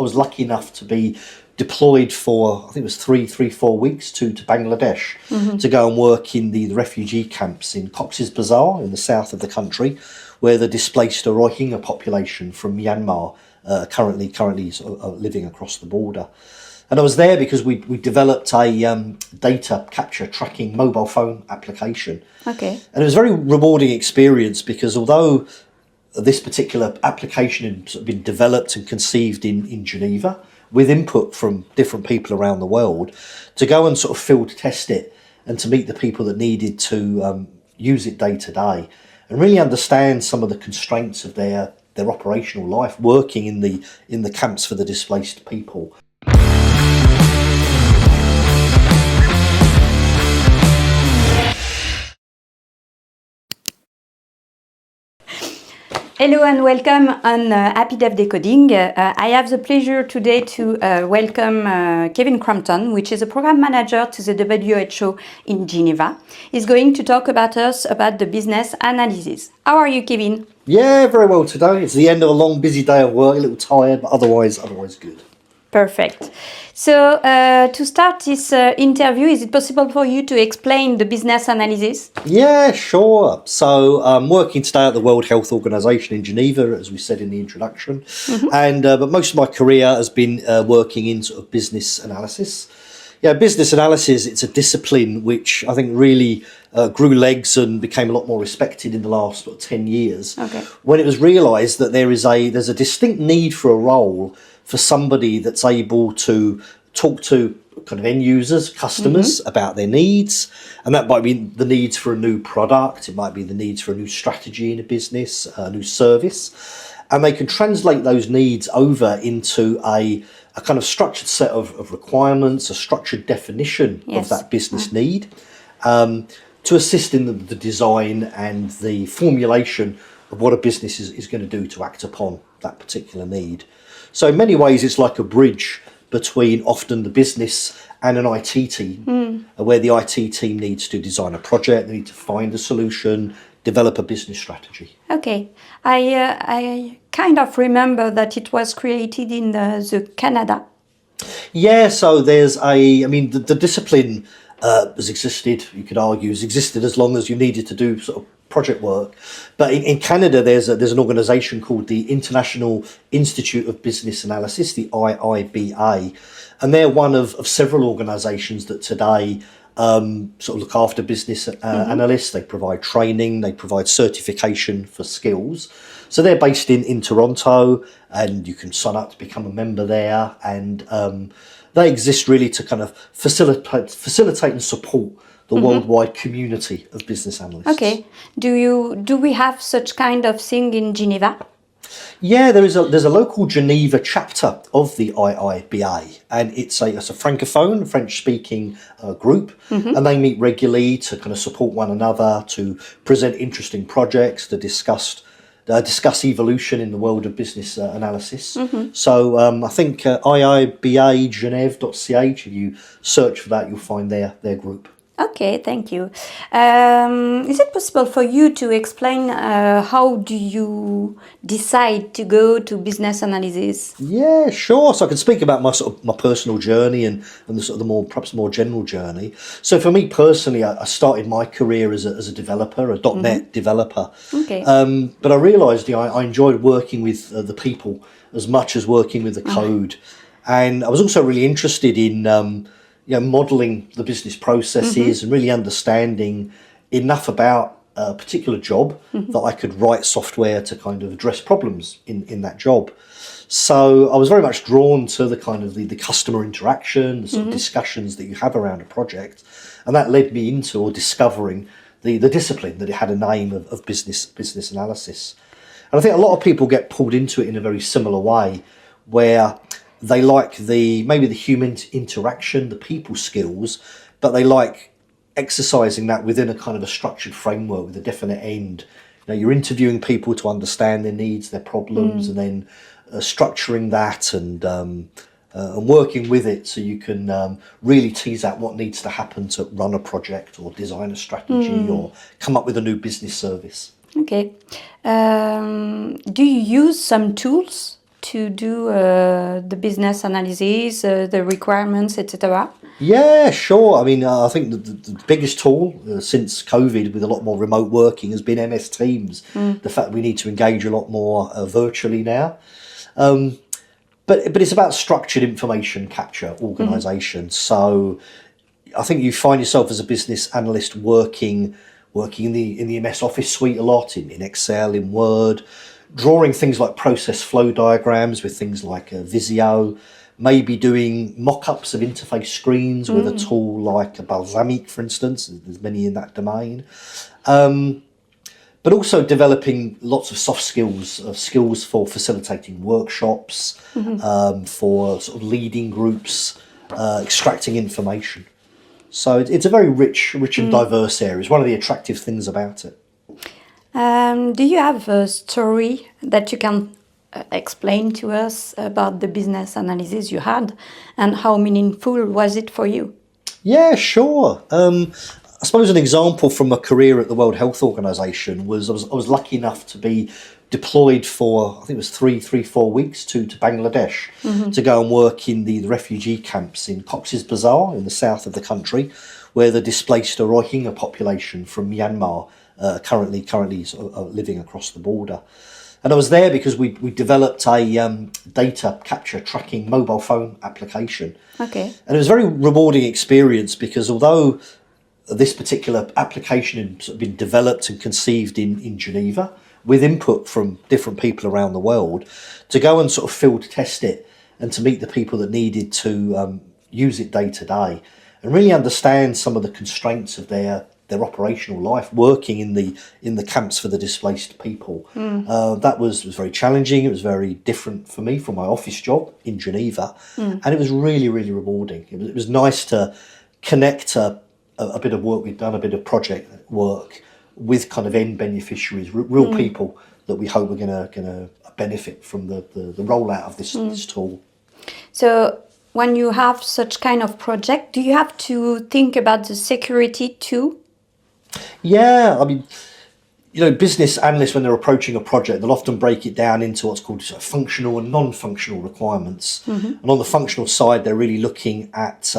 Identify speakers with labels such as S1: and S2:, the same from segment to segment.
S1: was lucky enough to be deployed for, I think it was 4 weeks to Bangladesh to go and work in the refugee camps in Cox's Bazar in the south of the country, where the displaced Rohingya population from Myanmar currently sort of, living across the border. And I was there because we developed a data capture tracking mobile phone application.
S2: Okay.
S1: And it was a very rewarding experience because although this particular application had sort of been developed and conceived in Geneva with input from different people around the world, to go and sort of field test it and to meet the people that needed to use it day to day and really understand some of the constraints of their operational life working in the camps for the displaced people.
S2: Hello and welcome on Happy Dev Decoding. I have the pleasure today to welcome Kevin Crampton, which is a program manager to the WHO in Geneva. He's going to talk about the business analysis. How are you, Kevin?
S1: Yeah, very well today. It's the end of a long, busy day of work, a little tired, but otherwise good.
S2: Perfect. So to start this interview, is it possible for you to explain the business analysis?
S1: Yeah, sure. So I'm working today at the World Health Organization in Geneva, as we said in the introduction. And but most of my career has been working in sort of business analysis. Yeah, business analysis, it's a discipline which I think really grew legs and became a lot more respected in the last 10 years.
S2: Okay.
S1: When it was realized that there's a distinct need for a role for somebody that's able to talk to kind of end users, customers about their needs. And that might be the needs for a new product. It might be the needs for a new strategy in a business, a new service. And they can translate those needs over into a kind of structured set of requirements, a structured definition of that business need, to assist in the design and the formulation of what a business is going to do to act upon that particular need. So in many ways, it's like a bridge between often the business and an IT team, where the IT team needs to design a project, they need to find a solution, develop a business strategy.
S2: Okay. I kind of remember that it was created in the Canada.
S1: Yeah, so the discipline has existed, you could argue, has existed as long as you needed to do sort of project work. But in Canada, there's an organisation called the International Institute of Business Analysis, the IIBA, and they're one of several organisations that today sort of look after business analysts. They provide training, they provide certification for skills. So they're based in Toronto, and you can sign up to become a member there, and they exist really to kind of facilitate and support the worldwide community of business analysts.
S2: Okay. Do we have such kind of thing in Geneva?
S1: Yeah, there's a local Geneva chapter of the IIBA, and it's a francophone, French-speaking group, and they meet regularly to kind of support one another, to present interesting projects, to discuss evolution in the world of business analysis. So I think IIBAgeneve.ch, if you search for that, you'll find their group.
S2: Okay, thank you. Is it possible for you to explain how do you decide to go to business analysis? Yeah,
S1: sure. So I can speak about my personal journey and the sort of perhaps more general journey. So for me personally, I started my career as a developer, a .NET developer.
S2: Okay.
S1: But I realised I enjoyed working with the people as much as working with the code, and I was also really interested in modelling the business processes and really understanding enough about a particular job that I could write software to kind of address problems in that job. So I was very much drawn to the kind of the customer interaction, the sort of discussions that you have around a project, and that led me into discovering the discipline that it had a name of business analysis. And I think a lot of people get pulled into it in a very similar way, where they like maybe the human interaction, the people skills, but they like exercising that within a kind of a structured framework with a definite end. You're interviewing people to understand their needs, their problems, and then structuring that and working with it so you can really tease out what needs to happen to run a project or design a strategy or come up with a new business service.
S2: Okay. Do you use some tools to do the business analysis, the requirements, etc.?
S1: Yeah, sure. I mean, I think the biggest tool since COVID, with a lot more remote working, has been MS Teams. The fact we need to engage a lot more virtually now. But it's about structured information capture, organisation. So I think you find yourself as a business analyst working in the MS Office suite a lot, in Excel, in Word, drawing things like process flow diagrams with things like Visio, maybe doing mock-ups of interface screens with a tool like a Balsamiq, for instance. There's many in that domain. But also developing lots of soft skills for facilitating workshops, for sort of leading groups, extracting information. So it's a very rich and diverse area. It's one of the attractive things about it.
S2: Do you have a story that you can explain to us about the business analysis you had, and how meaningful was it for you? Yeah,
S1: sure. I suppose an example from a career at the World Health Organization was I was lucky enough to be deployed for, I think it was 4 weeks to Bangladesh to go and work in the refugee camps in Cox's Bazar in the south of the country, where the displaced Rohingya population from Myanmar currently sort of living across the border. And I was there because we developed a data capture tracking mobile phone application.
S2: Okay.
S1: And it was a very rewarding experience because although this particular application had sort of been developed and conceived in Geneva with input from different people around the world, to go and sort of field test it and to meet the people that needed to use it day to day and really understand some of the constraints of their operational life working in the camps for the displaced people. That was very challenging. It was very different for me from my office job in Geneva, and it was really, really rewarding. It was nice to connect a bit of work we've done, a bit of project work with kind of end beneficiaries, real people that we hope are going to benefit from the rollout of this tool.
S2: So when you have such kind of project, do you have to think about the security too?
S1: Yeah, I mean, business analysts, when they're approaching a project, they'll often break it down into what's called sort of functional and non-functional requirements. And on the functional side, they're really looking at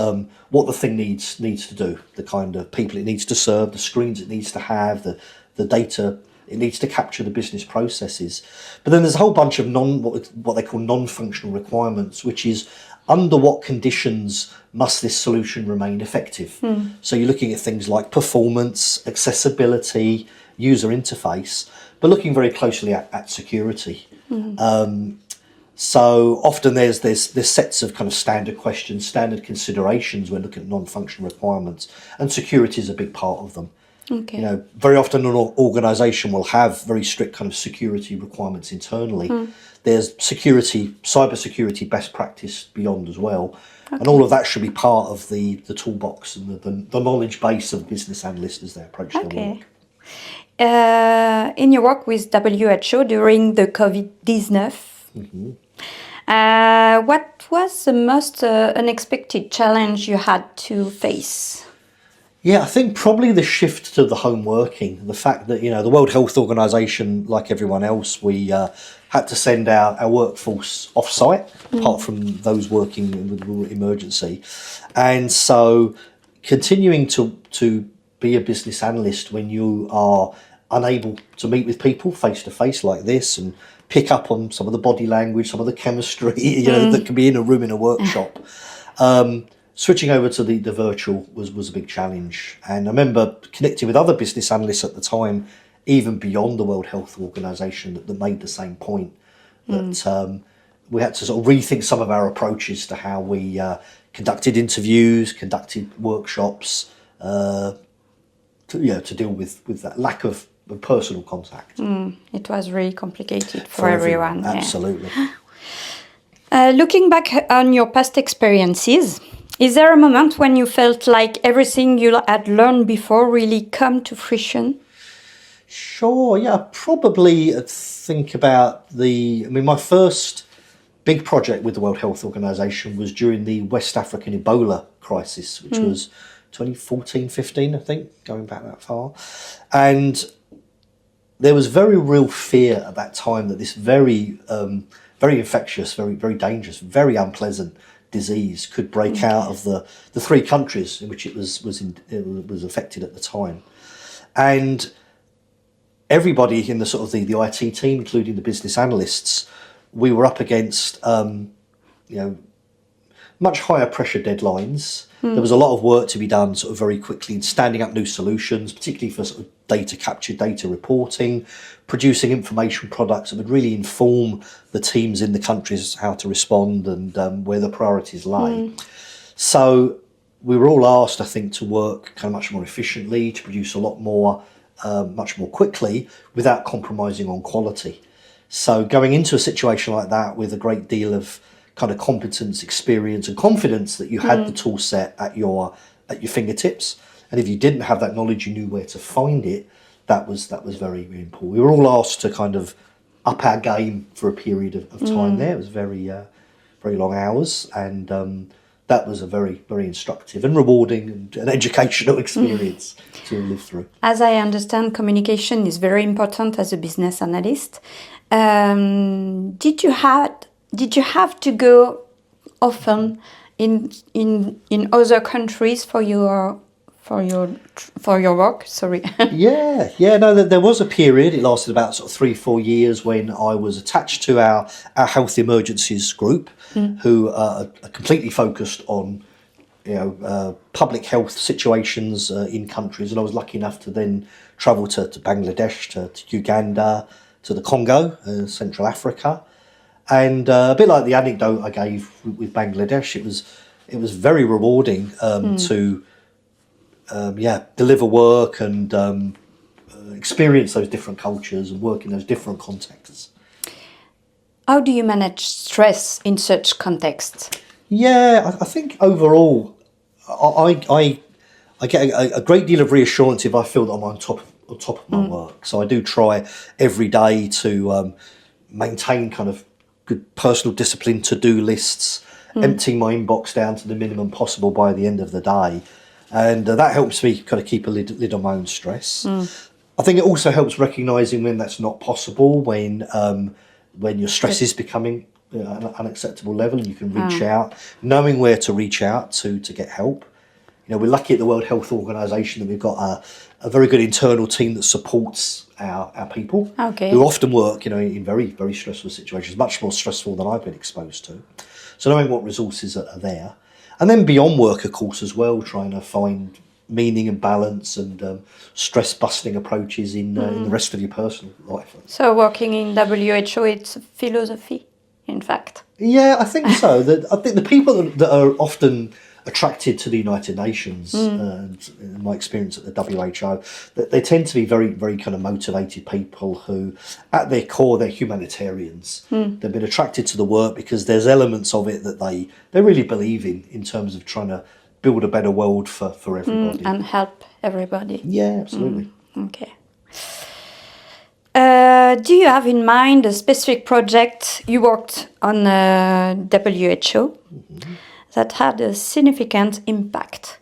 S1: what the thing needs to do, the kind of people it needs to serve, the screens it needs to have, the data it needs to capture, the business processes. But then there's a whole bunch of what they call non-functional requirements, which is under what conditions must this solution remain effective? So you're looking at things like performance, accessibility, user interface, but looking very closely at security. So often there's sets of kind of standard questions, standard considerations when looking at non-functional requirements, and security is a big part of them.
S2: Okay.
S1: Very often an organisation will have very strict kind of security requirements internally. There's cyber security best practice beyond as well. Okay. And all of that should be part of the toolbox and the knowledge base of business analysts as they approach their work.
S2: In your work with WHO during the COVID-19, what was the most unexpected challenge you had to face?
S1: Yeah, I think probably the shift to the home working, the fact that, the World Health Organization, like everyone else, we had to send our workforce off-site, apart from those working with emergency. And so continuing to be a business analyst when you are unable to meet with people face-to-face like this and pick up on some of the body language, some of the chemistry, that can be in a room in a workshop. Switching over to the virtual was a big challenge. And I remember connecting with other business analysts at the time, even beyond the World Health Organization, that made the same point, that we had to sort of rethink some of our approaches to how we conducted interviews, conducted workshops, to deal with that lack of personal contact.
S2: It was really complicated for everyone.
S1: Absolutely.
S2: Yeah. Looking back on your past experiences, is there a moment when you felt like everything you had learned before really come to fruition?
S1: Sure, yeah, probably think about my first big project with the World Health Organization was during the West African Ebola crisis, which was 2014-15, I think, going back that far. And there was very real fear at that time that this very very infectious, very dangerous, very unpleasant disease could break out of the 3 countries in which it was affected at the time. And everybody in the sort of the IT team, including the business analysts, we were up against much higher pressure deadlines. There was a lot of work to be done sort of very quickly in standing up new solutions, particularly for sort of data capture, data reporting, producing information products that would really inform the teams in the countries how to respond and where the priorities lay. So we were all asked, I think, to work kind of much more efficiently, to produce a lot more, much more quickly, without compromising on quality. So going into a situation like that with a great deal of kind of competence, experience and confidence that you had the tool set at your fingertips, and if you didn't have that knowledge, you knew where to find it. That was very, very important. We were all asked to kind of up our game for a period of time there. It was very long hours, and that was a very, very instructive and rewarding and educational experience to live through.
S2: As I understand, communication is very important as a business analyst. Did you have to go often in other countries for your work? Sorry.
S1: No, there was a period. It lasted about sort of 3-4 years when I was attached to our health emergencies group, who are completely focused on public health situations in countries, and I was lucky enough to then travel to Bangladesh, to Uganda, to the Congo, Central Africa. And a bit like the anecdote I gave with Bangladesh, it was very rewarding to deliver work and experience those different cultures and work in those different contexts.
S2: How do you manage stress in such contexts?
S1: Yeah, I think overall, I get a great deal of reassurance if I feel that I'm on top of my work. So I do try every day to maintain kind of good personal discipline, to-do lists, emptying my inbox down to the minimum possible by the end of the day. And that helps me kind of keep a lid on my own stress. I think it also helps recognising when that's not possible, when your stress is becoming an unacceptable level and you can reach out, knowing where to reach out to get help. We're lucky at the World Health Organization that we've got a very good internal team that supports our people, who often work, in very, very stressful situations, much more stressful than I've been exposed to. So knowing what resources are there. And then beyond work, of course, as well, trying to find meaning and balance and stress-busting approaches in the rest of your personal life.
S2: So working in WHO, it's a philosophy, in fact.
S1: Yeah, I think so. I think the people that are often attracted to the United Nations, and in my experience at the WHO, that they tend to be very, very kind of motivated people who, at their core, they're humanitarians. They've been attracted to the work because there's elements of it that they really believe in terms of trying to build a better world for everybody.
S2: And help everybody.
S1: Yeah, absolutely.
S2: Okay. Do you have in mind a specific project you worked on WHO that had a significant impact?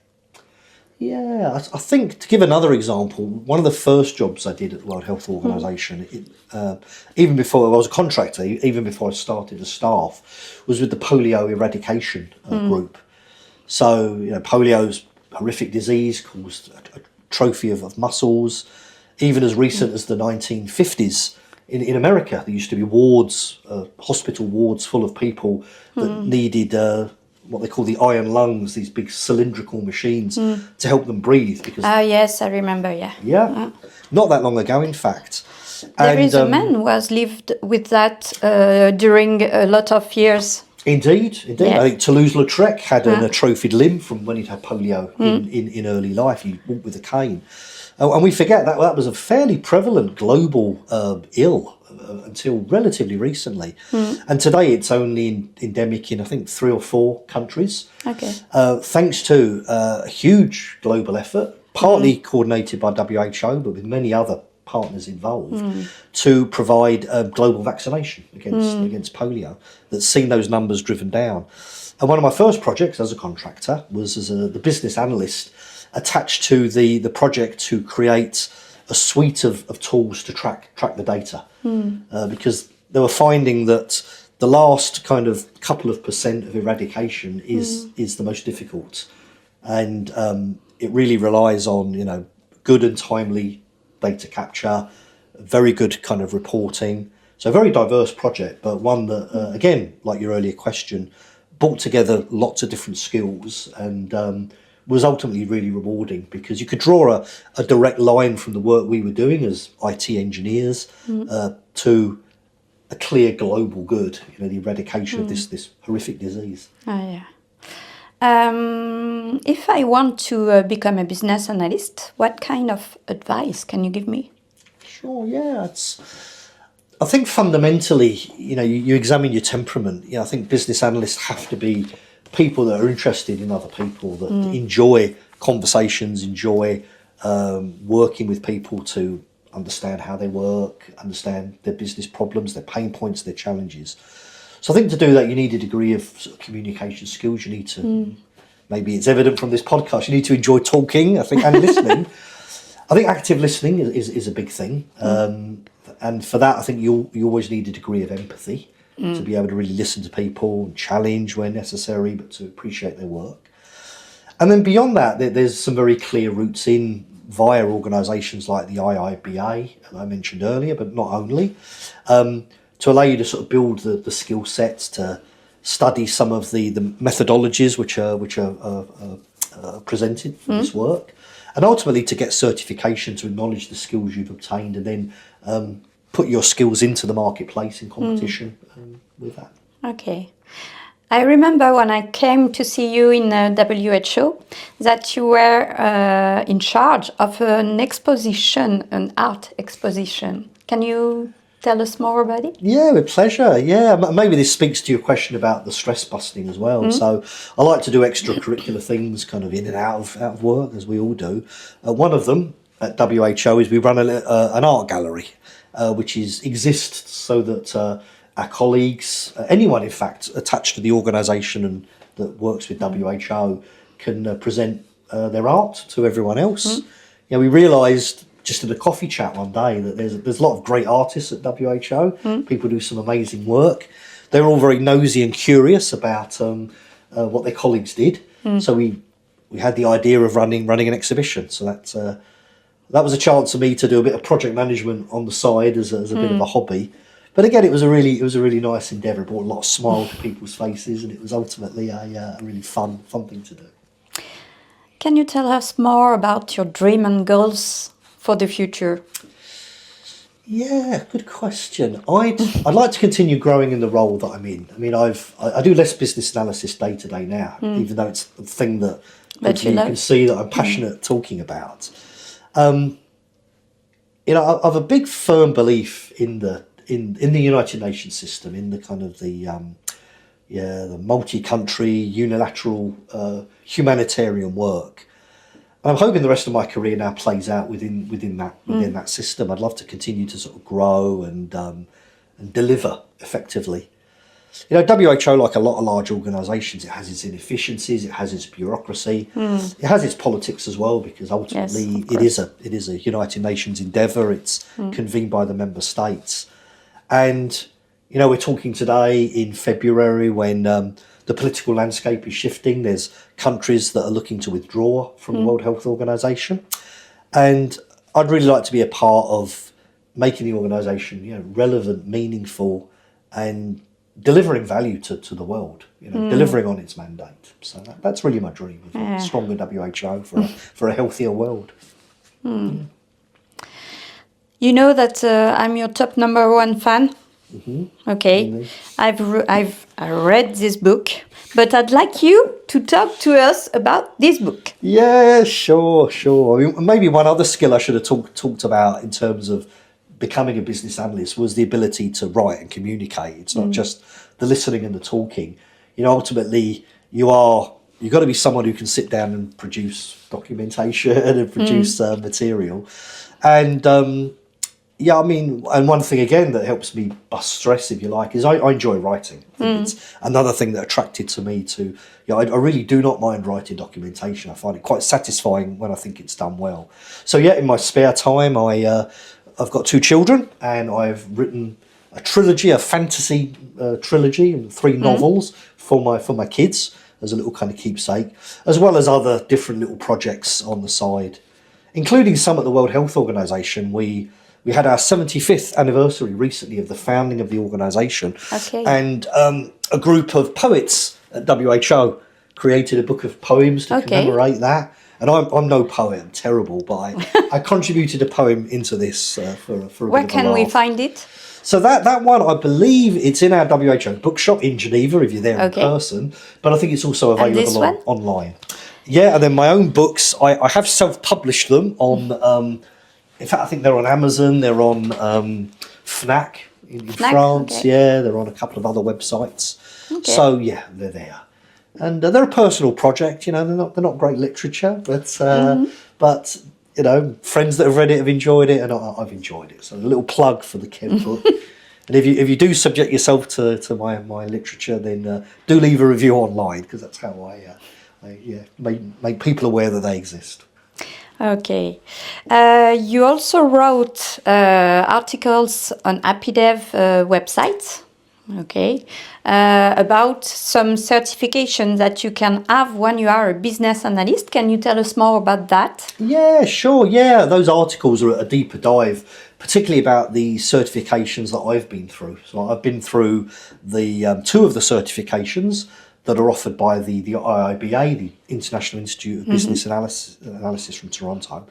S1: Yeah, I think, to give another example, one of the first jobs I did at the World Health Organization, even before I was a contractor, even before I started as staff, was with the polio eradication group. So, polio's a horrific disease caused atrophy of muscles. Even as recent as the 1950s, in America, there used to be wards, hospital wards full of people that needed what they call the iron lungs, these big cylindrical machines to help them breathe. Because
S2: yes, I remember,
S1: Yeah, not that long ago, in fact.
S2: There is a man who has lived with that during a lot of years. Indeed.
S1: Yeah. I think Toulouse-Lautrec had an atrophied limb from when he'd had polio in early life. He walked with a cane. And we forget that was a fairly prevalent global ill until relatively recently. And today it's only endemic in, I think, 3 or 4 countries.
S2: Okay.
S1: Thanks to a huge global effort, partly coordinated by WHO, but with many other partners involved, to provide global vaccination against polio that's seen those numbers driven down. And one of my first projects as a contractor was as the business analyst attached to the project to create a suite of tools to track the data, because they were finding that the last kind of couple of percent of eradication is the most difficult, and it really relies on good and timely data capture, very good kind of reporting. So a very diverse project, but one that again, like your earlier question, brought together lots of different skills and was ultimately really rewarding, because you could draw a direct line from the work we were doing as IT engineers to a clear global good, the eradication of this horrific disease.
S2: Oh, yeah. If I want to become a business analyst, what kind of advice can you give me?
S1: Sure, yeah. I think fundamentally, you examine your temperament. I think business analysts have to be people that are interested in other people, that enjoy conversations, enjoy working with people to understand how they work, understand their business problems, their pain points, their challenges. So I think to do that, you need a degree of sort of communication skills. You need to, maybe it's evident from this podcast, you need to enjoy talking, I think, and listening. I think active listening is a big thing. And for that, I think you always need a degree of empathy to be able to really listen to people and challenge where necessary, but to appreciate their work. And then beyond that, there's some very clear routes in via organisations like the IIBA, that I mentioned earlier, but not only, to allow you to sort of build the skill sets, to study some of the methodologies which are presented for this work, and ultimately to get certification to acknowledge the skills you've obtained, and then put your skills into the marketplace in competition with that. Okay.
S2: I remember when I came to see you in WHO that you were in charge of an exposition, an art exposition. Can you tell us more about it?
S1: Yeah, with pleasure. Yeah, maybe this speaks to your question about the stress busting as well. So I like to do extracurricular things kind of in and out of work, as we all do. One of them at WHO is we run an art gallery, which exists so that our colleagues, anyone in fact attached to the organisation and that works with WHO, can present their art to everyone else. We realised just in a coffee chat one day that there's a lot of great artists at WHO. People do some amazing work. They're all very nosy and curious about what their colleagues did. So we had the idea of running an exhibition. So that was a chance for me to do a bit of project management on the side as a bit of a hobby. But again, it was a really nice endeavour. It brought a lot of smile to people's faces, and it was ultimately a really fun thing to do.
S2: Can you tell us more about your dream and goals for the future?
S1: Yeah, good question. I'd like to continue growing in the role that I'm in. I mean, I do less business analysis day to day now, even though it's a thing that you can see that I'm passionate talking about. I've a big firm belief in the United Nations system, in the kind of the multi-country unilateral humanitarian work. And I'm hoping the rest of my career now plays out within that system. I'd love to continue to sort of grow and deliver effectively. WHO, like a lot of large organisations, it has its inefficiencies, it has its bureaucracy, it has its politics as well, because ultimately it is a United Nations endeavour. It's convened by the member states. And, we're talking today in February when the political landscape is shifting. There's countries that are looking to withdraw from the World Health Organization. And I'd really like to be a part of making the organisation, relevant, meaningful, and delivering value to the world, delivering on its mandate. So that's really my dream, of a stronger WHO for a healthier world.
S2: You know that I'm your top #1 fan. Okay, I've read this book, but I'd like you to talk to us about this book.
S1: Yeah, sure. I mean, maybe one other skill I should have talked about in terms of becoming a business analyst was the ability to write and communicate. It's not just the listening and the talking. Ultimately, you've got to be someone who can sit down and produce documentation and produce material. And and one thing again that helps me bust stress, if you like, is I enjoy writing. I think it's another thing that attracted to me to, I really do not mind writing documentation. I find it quite satisfying when I think it's done well. So in my spare time, I've got 2 children, and I've written trilogy, a fantasy trilogy, 3 novels for my kids as a little kind of keepsake, as well as other different little projects on the side, including some at the World Health Organization. We had our 75th anniversary recently of the founding of the organisation, and a group of poets at WHO created a book of poems to commemorate that. And I'm no poet, I'm terrible, but I contributed a poem into this for a
S2: Where
S1: bit of a
S2: can we
S1: laugh.
S2: find it?
S1: So that one, I believe it's in our WHO bookshop in Geneva if you're there in person, but I think it's also available online. Yeah, and then my own books, I have self-published them on... in fact, I think they're on Amazon, they're on Fnac in France, they're on a couple of other websites. So, yeah, they're there. And they're a personal project, they're not great literature, but you know, friends that have read it have enjoyed it, and I've enjoyed it. So a little plug for the Kev book. And if you do subject yourself to my literature, then do leave a review online, because that's how I make people aware that they exist.
S2: Okay. You also wrote articles on Epidev website, about some certifications that you can have when you are a business analyst. Can you tell us more about that? Yeah,
S1: sure. Yeah, those articles are a deeper dive, particularly about the certifications that I've been through. So I've been through the 2 of the certifications that are offered by the IIBA, the International Institute of Business Analysis from Toronto.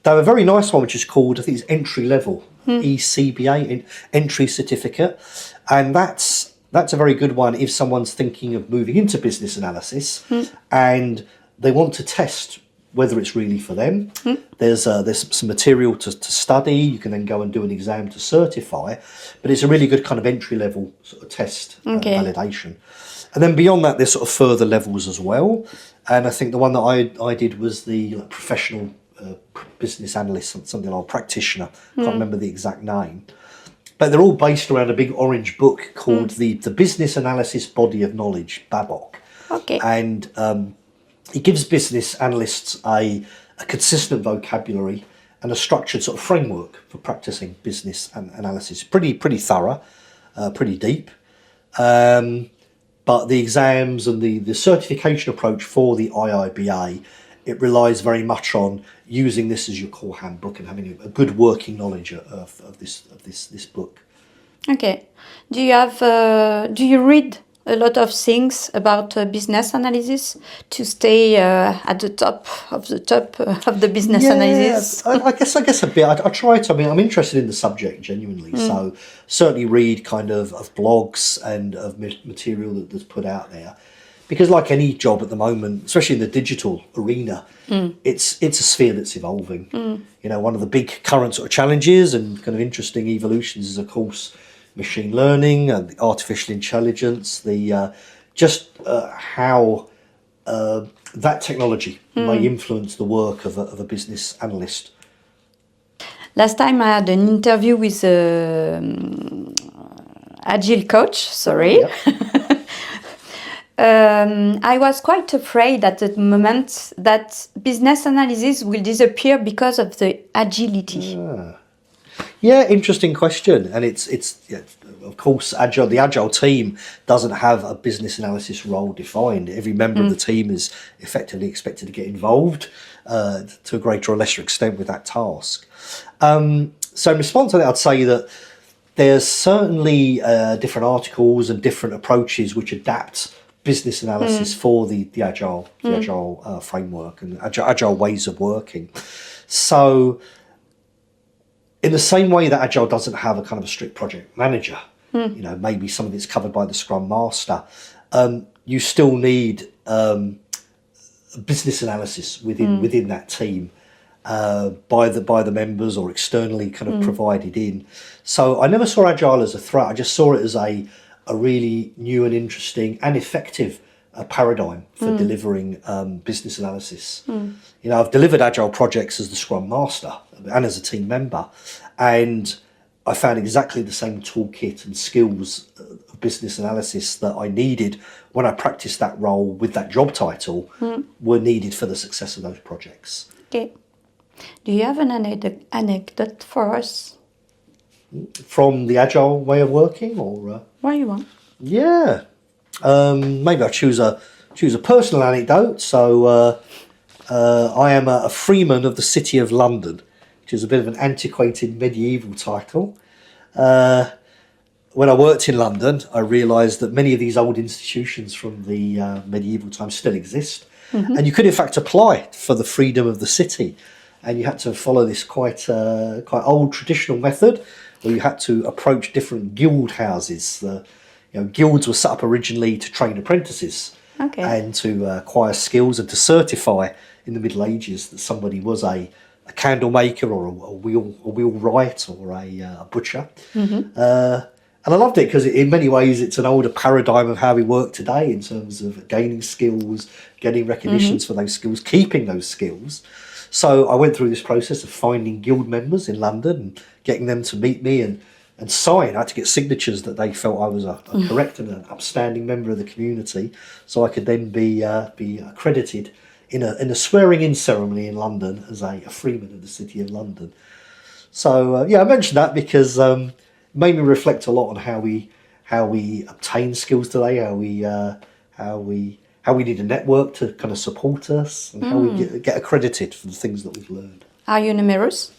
S1: They have a very nice one, which is called, I think it's entry level, ECBA, entry certificate. And that's a very good one if someone's thinking of moving into business analysis and they want to test whether it's really for them. There's some material to study. You can then go and do an exam to certify, but it's a really good kind of entry level sort of test validation. And then beyond that, there's sort of further levels as well. And I think the one that I did was the professional business analyst, something like practitioner. Can't remember the exact name. But they're all based around a big orange book called the Business Analysis Body of Knowledge, BABOK. And it gives business analysts a consistent vocabulary and a structured sort of framework for practicing business analysis. Pretty thorough, pretty deep. But the exams and the certification approach for the IIBA, it relies very much on using this as your core handbook and having a good working knowledge of this book. Okay.
S2: Do you read a lot of things about business analysis to stay at the top of the business analysis?
S1: I guess a bit. I try to. I mean, I'm interested in the subject genuinely, so certainly read kind of blogs and of material that's put out there. Because like any job at the moment, especially in the digital arena, it's a sphere that's evolving. You know, one of the big current sort of challenges and kind of interesting evolutions is, of course, machine learning and the artificial intelligence, how that technology may influence the work of a business analyst.
S2: Last time I had an interview with Agile coach, I was quite afraid at the moment that business analysis will disappear because of the agility.
S1: Yeah, interesting question. And it's of course, the Agile team doesn't have a business analysis role defined. Every member of the team is effectively expected to get involved to a greater or lesser extent with that task. So in response to that, I'd say that there's certainly different articles and different approaches which adapt business analysis for the Agile framework and Agile ways of working. So in the same way that Agile doesn't have a kind of a strict project manager, you know, maybe some of it's covered by the Scrum Master, you still need business analysis within that team by the members or externally kind of provided in. So I never saw Agile as a threat. I just saw it as a really new and interesting and effective paradigm for delivering business analysis. You know, I've delivered Agile projects as the Scrum Master and as a team member, and I found exactly the same toolkit and skills of business analysis that I needed when I practiced that role with that job title were needed for the success of those projects.
S2: Okay. Do you have an anecdote for us?
S1: From the agile way of working, or
S2: What you want?
S1: yeah, maybe I choose a personal anecdote. So I am a freeman of the City of London, which is a bit of an antiquated medieval title. When I worked in London, I realised that many of these old institutions from the medieval times still exist, and you could in fact apply for the freedom of the city, and you had to follow this quite old traditional method, where you had to approach different guild houses. Guilds were set up originally to train apprentices and to acquire skills and to certify in the Middle Ages that somebody was a candle maker or a wheelwright or a butcher. And I loved it because in many ways it's an older paradigm of how we work today in terms of gaining skills, getting recognitions for those skills, keeping those skills. So I went through this process of finding guild members in London and getting them to meet me and sign. I had to get signatures that they felt I was a correct and an upstanding member of the community, so I could then be accredited in a swearing-in ceremony in London as a freeman of the City of London. So I mentioned that because it made me reflect a lot on how we obtain skills today, how we need a network to kind of support us, and how we get accredited for the things that we've learned.
S2: Are you numerous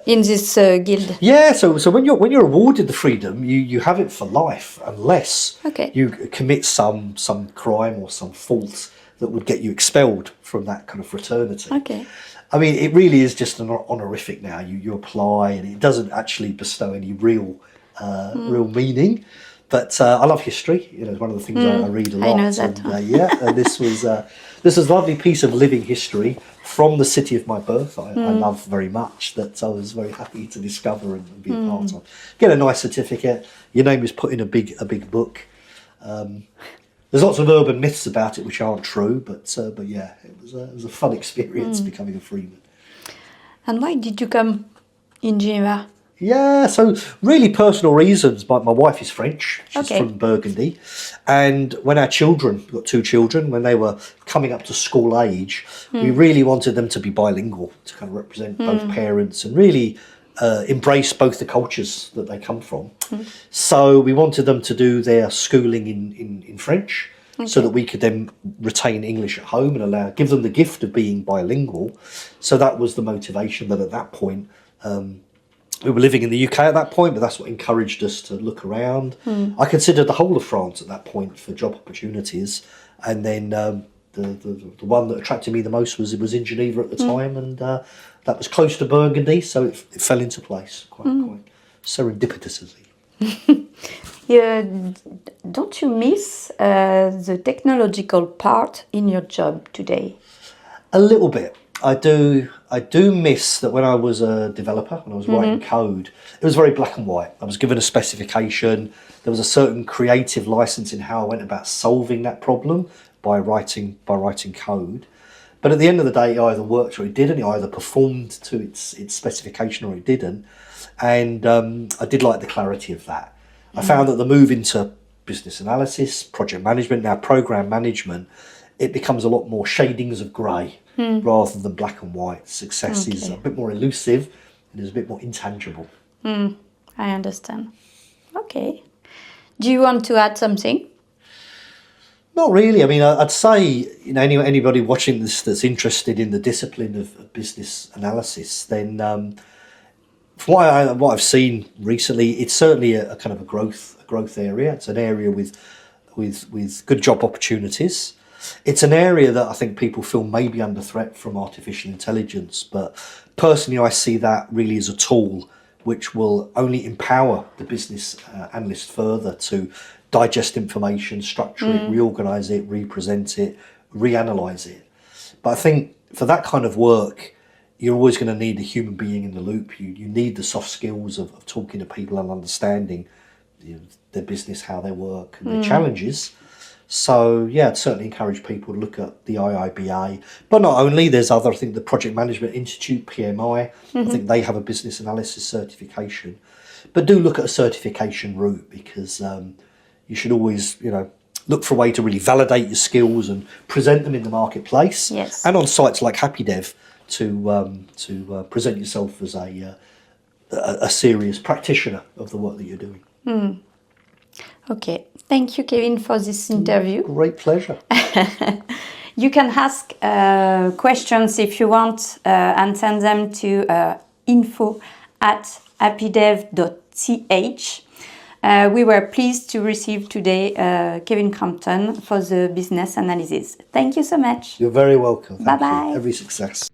S2: in this guild?
S1: Yeah, so when you're awarded the freedom, you have it for life unless you commit some crime or some fault that would get you expelled from that kind of fraternity. I mean, it really is just an honorific now. You apply, and it doesn't actually bestow any real meaning. But I love history. It's one of the things I read a lot.
S2: I know that.
S1: And this was a lovely piece of living history from the city of my birth. I love very much, that I was very happy to discover and be a part of. Get a nice certificate. Your name is put in a big book. There's lots of urban myths about it which aren't true, but yeah, it was a fun experience becoming a freeman.
S2: And why did you come in Geneva?
S1: Yeah, so really personal reasons. My wife is French. She's from Burgundy. And when our children, we've got 2 children, when they were coming up to school age, we really wanted them to be bilingual, to kind of represent both parents and really embrace both the cultures that they come from. So we wanted them to do their schooling in French, so that we could then retain English at home and give them the gift of being bilingual. So that was the motivation. That at that point, we were living in the UK at that point, but that's what encouraged us to look around. I considered the whole of France at that point for job opportunities, and then the one that attracted me the most was in Geneva at the time, and that was close to Burgundy, so it fell into place quite serendipitously.
S2: Don't you miss the technological part in your job today?
S1: A little bit. I do miss that when I was a developer, when I was writing code, it was very black and white. I was given a specification. There was a certain creative license in how I went about solving that problem by writing code. But at the end of the day, it either worked or it didn't. It either performed to its specification or it didn't. And I did like the clarity of that. I found that the move into business analysis, project management, now program management, it becomes a lot more shadings of grey rather than black and white. Success is a bit more elusive and is a bit more intangible.
S2: I understand. Okay. Do you want to add something?
S1: Not really. I mean, I'd say, anybody watching this that's interested in the discipline of business analysis, then from what I've seen recently, it's certainly a kind of a growth area. It's an area with good job opportunities. It's an area that I think people feel may be under threat from artificial intelligence, but personally I see that really as a tool which will only empower the business analyst further to digest information, structure it, reorganise it, represent it, reanalyse it. But I think for that kind of work, you're always going to need a human being in the loop. You need the soft skills of talking to people and understanding their business, how they work, and their challenges. So yeah, I'd certainly encourage people to look at the IIBA. But not only, there's other, I think the Project Management Institute, PMI, I think they have a business analysis certification. But do look at a certification route, because you should always, look for a way to really validate your skills and present them in the marketplace.
S2: Yes.
S1: And on sites like HappyDev to present yourself as a serious practitioner of the work that you're doing.
S2: Okay, thank you, Kevin, for this interview.
S1: Great pleasure.
S2: You can ask questions if you want and send them to info@apidev.ch. We were pleased to receive today Kevin Crampton for the business analysis. Thank you so much.
S1: You're very welcome. Thank you.
S2: Bye-bye.
S1: Every success.